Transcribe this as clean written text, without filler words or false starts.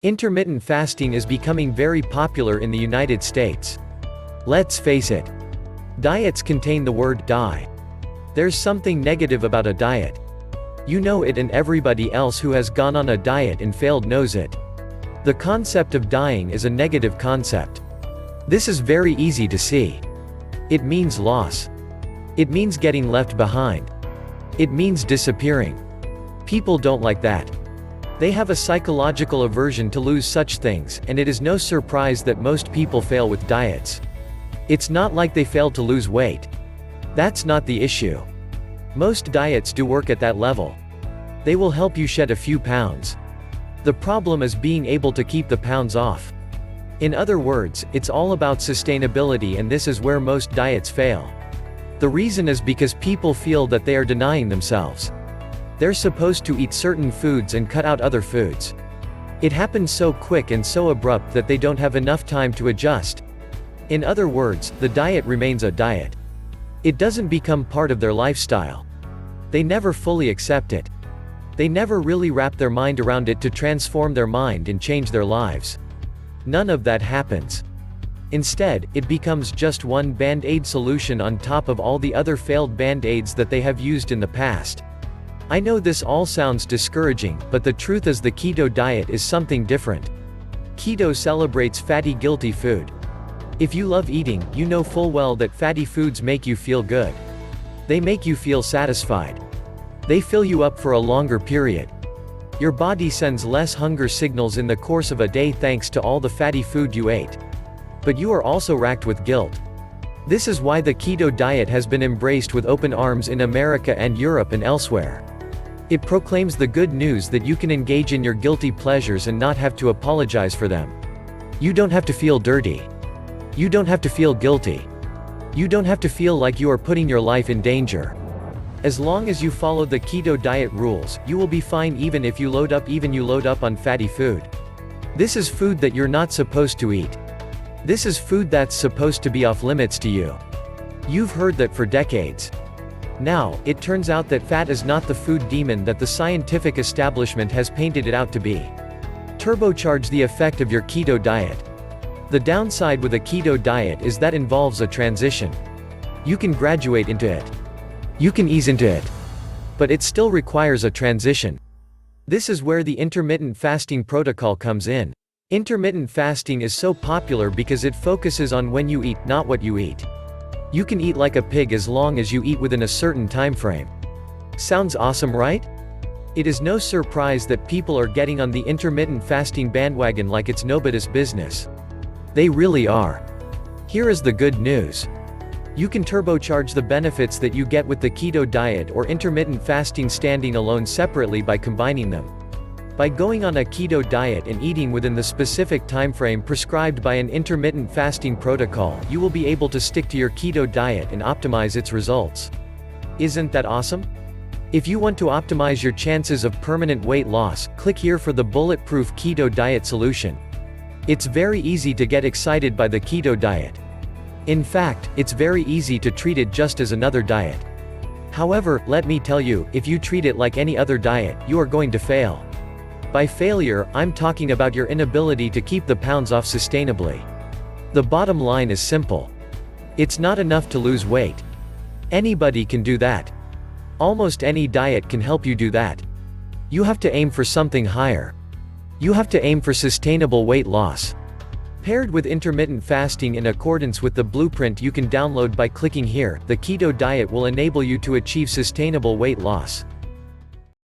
Intermittent fasting is becoming very popular in the United States. Let's face it. Diets contain the word die. There's something negative about a diet. You know it, and everybody else who has gone on a diet and failed knows it. The concept of dying is a negative concept. This is very easy to see. It means loss. It means getting left behind. It means disappearing. People don't like that. They have a psychological aversion to lose such things, and it is no surprise that most people fail with diets. It's not like they failed to lose weight. That's not the issue. Most diets do work at that level. They will help you shed a few pounds. The problem is being able to keep the pounds off. In other words, it's all about sustainability, and this is where most diets fail. The reason is because people feel that they are denying themselves. They're supposed to eat certain foods and cut out other foods. It happens so quick and so abrupt that they don't have enough time to adjust. In other words, the diet remains a diet. It doesn't become part of their lifestyle. They never fully accept it. They never really wrap their mind around it to transform their mind and change their lives. None of that happens. Instead, it becomes just one band-aid solution on top of all the other failed band-aids that they have used in the past. I know this all sounds discouraging, but the truth is the keto diet is something different. Keto celebrates fatty, guilty food. If you love eating, you know full well that fatty foods make you feel good. They make you feel satisfied. They fill you up for a longer period. Your body sends less hunger signals in the course of a day thanks to all the fatty food you ate. But you are also racked with guilt. This is why the keto diet has been embraced with open arms in America and Europe and elsewhere. It proclaims the good news that you can engage in your guilty pleasures and not have to apologize for them. You don't have to feel dirty. You don't have to feel guilty. You don't have to feel like you are putting your life in danger. As long as you follow the keto diet rules, you will be fine even if you load up on fatty food. This is food that you're not supposed to eat. This is food that's supposed to be off limits to you. You've heard that for decades. Now, it turns out that fat is not the food demon that the scientific establishment has painted it out to be. Turbocharge the effect of your keto diet. The downside with a keto diet is that involves a transition. You can graduate into it. You can ease into it. But it still requires a transition. This is where the intermittent fasting protocol comes in. Intermittent fasting is so popular because it focuses on when you eat, not what you eat. You can eat like a pig as long as you eat within a certain time frame. Sounds awesome, right? It is no surprise that people are getting on the intermittent fasting bandwagon like it's nobody's business. They really are. Here is the good news. You can turbocharge the benefits that you get with the keto diet or intermittent fasting standing alone separately by combining them. By going on a keto diet and eating within the specific time frame prescribed by an intermittent fasting protocol, you will be able to stick to your keto diet and optimize its results. Isn't that awesome? If you want to optimize your chances of permanent weight loss, click here for the bulletproof keto diet solution. It's very easy to get excited by the keto diet. In fact, it's very easy to treat it just as another diet. However, let me tell you, if you treat it like any other diet, you are going to fail. By failure, I'm talking about your inability to keep the pounds off sustainably. The bottom line is simple. It's not enough to lose weight. Anybody can do that. Almost any diet can help you do that. You have to aim for something higher. You have to aim for sustainable weight loss. Paired with intermittent fasting in accordance with the blueprint you can download by clicking here, the keto diet will enable you to achieve sustainable weight loss.